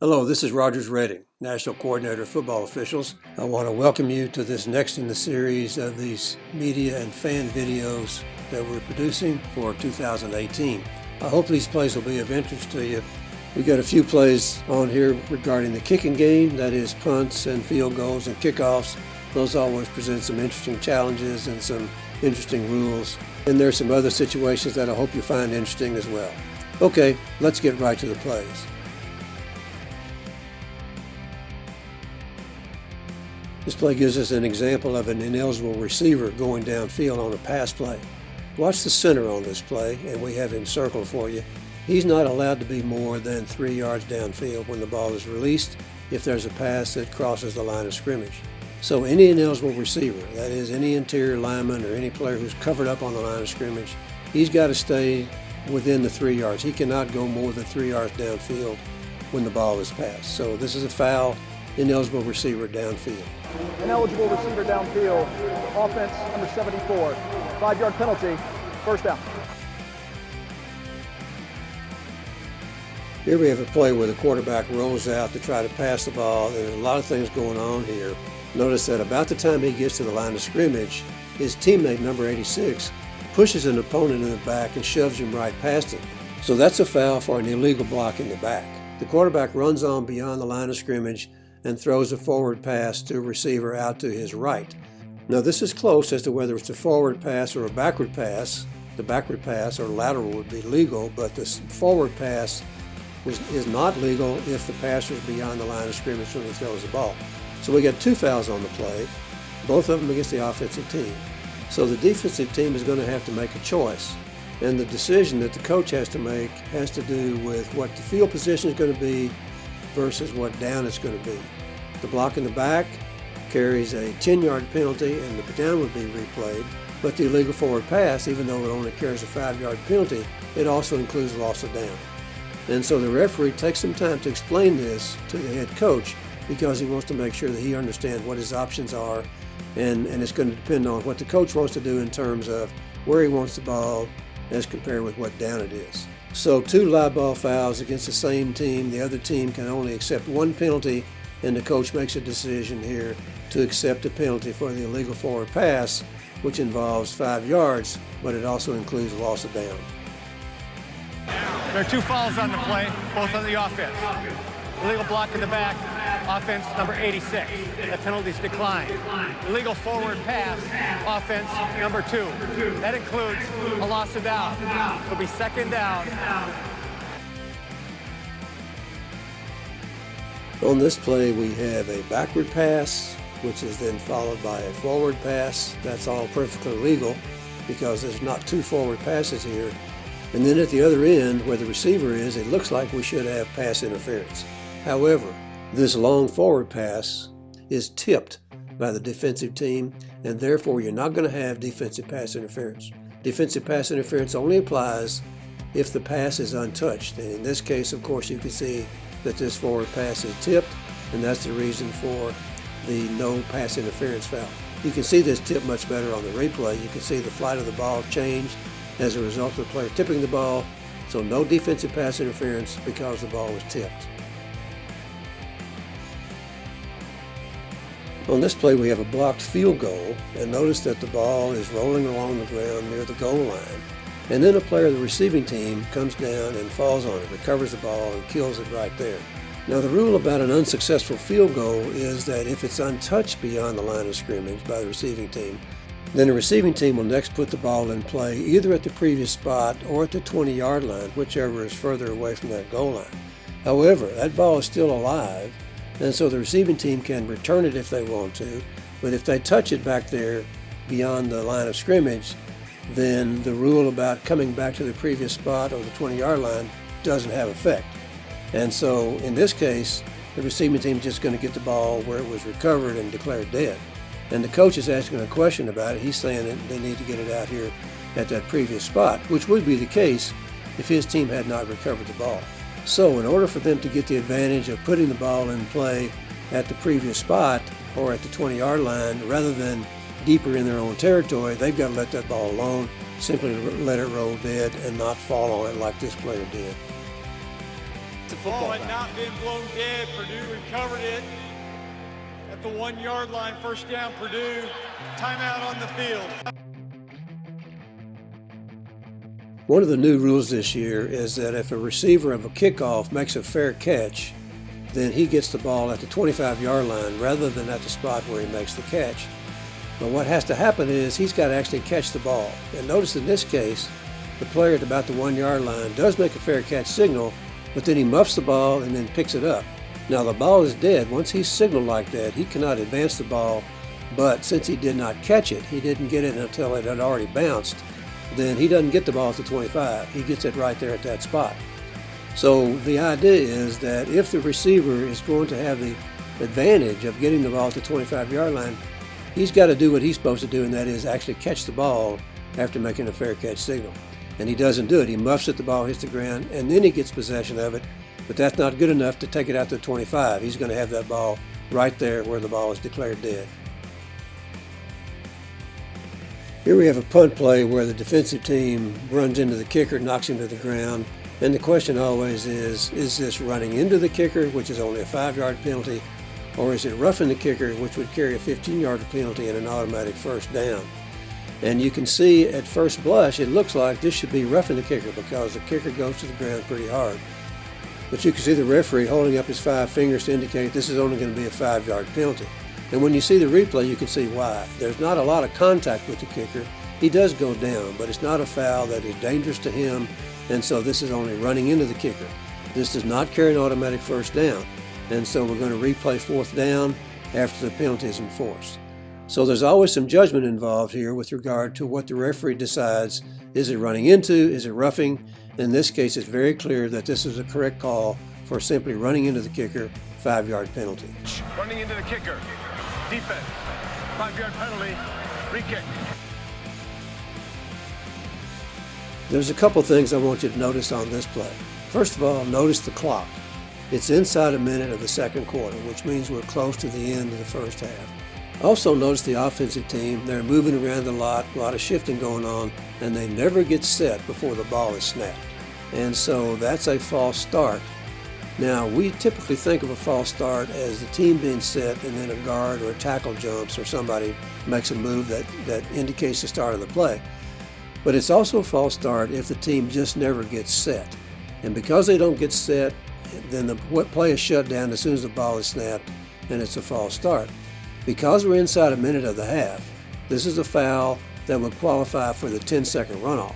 Hello, this is Rogers Redding, National Coordinator of Football Officials. I want to welcome you to this next in the series of these media and fan videos that we're producing for 2018. I hope these plays will be of interest to you. We've got a few plays on here regarding the kicking game, that is punts and field goals and kickoffs. Those always present some interesting challenges and some interesting rules. And there's some other situations that I hope you find interesting as well. Okay, let's get right to the plays. This play gives us an example of an ineligible receiver going downfield on a pass play. Watch the center on this play, and we have him circled for you. He's not allowed to be more than 3 yards downfield when the ball is released if there's a pass that crosses the line of scrimmage. So any ineligible receiver, that is any interior lineman or any player who's covered up on the line of scrimmage, he's got to stay within the 3 yards. He cannot go more than 3 yards downfield when the ball is passed. So this is a foul, ineligible receiver downfield. Ineligible receiver downfield, offense number 74, 5-yard penalty, first down. Here we have a play where the quarterback rolls out to try to pass the ball. There's a lot of things going on here. Notice that about the time he gets to the line of scrimmage, his teammate, number 86, pushes an opponent in the back and shoves him right past him. So that's a foul for an illegal block in the back. The quarterback runs on beyond the line of scrimmage and throws a forward pass to a receiver out to his right. Now this is close as to whether it's a forward pass or a backward pass. The backward pass or lateral would be legal, but this forward pass is not legal if the passer is beyond the line of scrimmage when he throws the ball. So we got 2 fouls on the play, both of them against the offensive team. So the defensive team is going to have to make a choice. And the decision that the coach has to make has to do with what the field position is going to be versus what down it's going to be. The block in the back carries a 10-yard penalty and the down would be replayed, but the illegal forward pass, even though it only carries a 5-yard penalty, it also includes loss of down. And so the referee takes some time to explain this to the head coach because he wants to make sure that he understands what his options are, and it's going to depend on what the coach wants to do in terms of where he wants the ball as compared with what down it is. So 2 live ball fouls against the same team. The other team can only accept 1 penalty, and the coach makes a decision here to accept a penalty for the illegal forward pass, which involves 5 yards, but it also includes loss of down. There are 2 fouls on the play, both on the offense. Illegal block in the back, offense number 86. That penalty's declined. Illegal forward pass, offense number 2. That includes a loss of down. It'll be second down. On this play, we have a backward pass, which is then followed by a forward pass. That's all perfectly legal because there's not 2 forward passes here. And then at the other end, where the receiver is, it looks like we should have pass interference. However, this long forward pass is tipped by the defensive team, and therefore you're not going to have defensive pass interference. Defensive pass interference only applies if the pass is untouched. And in this case, of course, you can see that this forward pass is tipped, and that's the reason for the no pass interference foul. You can see this tip much better on the replay. You can see the flight of the ball changed as a result of the player tipping the ball, so no defensive pass interference because the ball was tipped. On this play, we have a blocked field goal, and notice that the ball is rolling along the ground near the goal line. And then a player of the receiving team comes down and falls on it, recovers the ball, and kills it right there. Now, the rule about an unsuccessful field goal is that if it's untouched beyond the line of scrimmage by the receiving team, then the receiving team will next put the ball in play either at the previous spot or at the 20-yard line, whichever is further away from that goal line. However, that ball is still alive, and so the receiving team can return it if they want to, but if they touch it back there beyond the line of scrimmage, then the rule about coming back to the previous spot or the 20-yard line doesn't have effect. And so in this case, the receiving team is just going to get the ball where it was recovered and declared dead. And the coach is asking a question about it. He's saying that they need to get it out here at that previous spot, which would be the case if his team had not recovered the ball. So in order for them to get the advantage of putting the ball in play at the previous spot or at the 20-yard line rather than deeper in their own territory, they've got to let that ball alone, simply let it roll dead and not fall on it like this player did. It's a football Ball had foul. not been blown dead. Purdue recovered it at the 1 yard line. First down, Purdue. Timeout on the field. One of the new rules this year is that if a receiver of a kickoff makes a fair catch, then he gets the ball at the 25-yard line rather than at the spot where he makes the catch. But what has to happen is he's got to actually catch the ball. And notice in this case, the player at about the 1 yard line does make a fair catch signal, but then he muffs the ball and then picks it up. Now the ball is dead. Once he's signaled like that, he cannot advance the ball, but since he did not catch it, he didn't get it until it had already bounced, then he doesn't get the ball at the 25. He gets it right there at that spot. So the idea is that if the receiver is going to have the advantage of getting the ball at the 25-yard line, he's got to do what he's supposed to do, and that is actually catch the ball after making a fair catch signal. And he doesn't do it. He muffs it, the ball hits the ground, and then he gets possession of it, but that's not good enough to take it out to the 25. He's going to have that ball right there where the ball is declared dead. Here we have a punt play where the defensive team runs into the kicker, knocks him to the ground, and the question always is this running into the kicker, which is only a 5-yard penalty, or is it roughing the kicker, which would carry a 15-yard penalty and an automatic first down? And you can see at first blush, it looks like this should be roughing the kicker because the kicker goes to the ground pretty hard. But you can see the referee holding up his 5 fingers to indicate this is only going to be a 5-yard penalty. And when you see the replay, you can see why. There's not a lot of contact with the kicker. He does go down, but it's not a foul that is dangerous to him, and so this is only running into the kicker. This does not carry an automatic first down, and so we're going to replay 4th down after the penalty is enforced. So there's always some judgment involved here with regard to what the referee decides. Is it running into? Is it roughing? In this case, it's very clear that this is a correct call for simply running into the kicker, 5-yard penalty. Running into the kicker. Defense. 5-yard penalty. Free kick. There's a couple things I want you to notice on this play. First of all, notice the clock. It's inside a minute of the second quarter, which means we're close to the end of the first half. Also notice the offensive team. They're moving around a lot of shifting going on, and they never get set before the ball is snapped. And so that's a false start. Now, we typically think of a false start as the team being set and then a guard or a tackle jumps or somebody makes a move that indicates the start of the play. But it's also a false start if the team just never gets set. And because they don't get set, then the play is shut down as soon as the ball is snapped, and it's a false start. Because we're inside a minute of the half, this is a foul that would qualify for the 10-second runoff.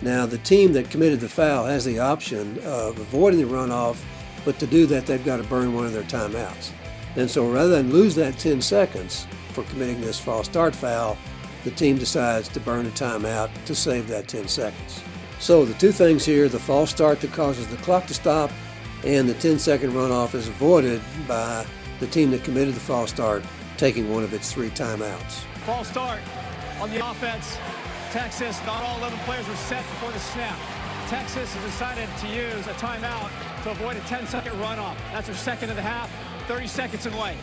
Now, the team that committed the foul has the option of avoiding the runoff, but to do that, they've got to burn one of their timeouts. And so rather than lose that 10 seconds for committing this false start foul, the team decides to burn a timeout to save that 10 seconds. So the two things here, the false start that causes the clock to stop and the 10-second runoff is avoided by the team that committed the false start taking one of its 3 timeouts. False start on the offense. Texas, not all 11 players were set before the snap. Texas has decided to use a timeout to avoid a 10-second runoff. That's their second of the half, 30 seconds away.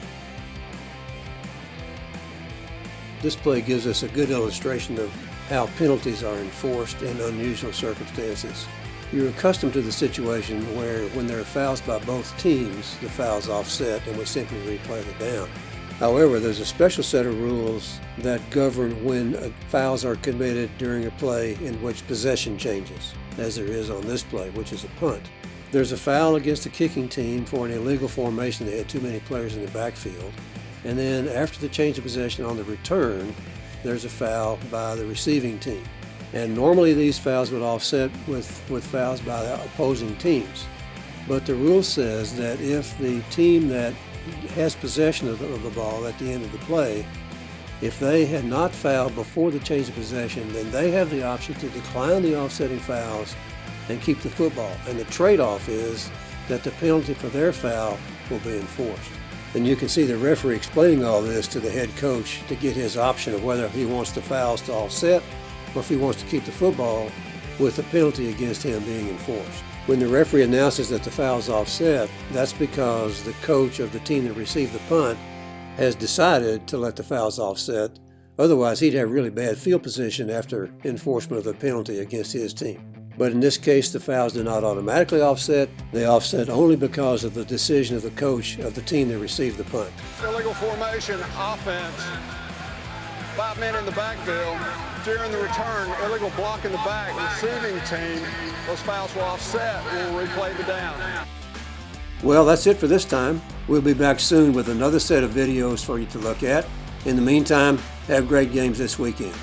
This play gives us a good illustration of how penalties are enforced in unusual circumstances. You're accustomed to the situation where when there are fouls by both teams, the foul's offset and we simply replay the down. However, there's a special set of rules that govern when fouls are committed during a play in which possession changes, as there is on this play, which is a punt. There's a foul against the kicking team for an illegal formation. They had too many players in the backfield. And then after the change of possession on the return, there's a foul by the receiving team. And normally these fouls would offset with fouls by the opposing teams. But the rule says that if the team that has possession of the ball at the end of the play, if they had not fouled before the change of possession, then they have the option to decline the offsetting fouls and keep the football. And the trade-off is that the penalty for their foul will be enforced. And you can see the referee explaining all this to the head coach to get his option of whether he wants the fouls to offset or if he wants to keep the football with the penalty against him being enforced. When the referee announces that the foul's offset, that's because the coach of the team that received the punt has decided to let the fouls offset. Otherwise, he'd have really bad field position after enforcement of the penalty against his team. But in this case, the fouls did not automatically offset. They offset only because of the decision of the coach of the team that received the punt. Illegal formation offense. 5 men in the backfield. During the return, illegal block in the back. Receiving team, those fouls will offset. We'll replay the down. Well, that's it for this time. We'll be back soon with another set of videos for you to look at. In the meantime, have great games this weekend.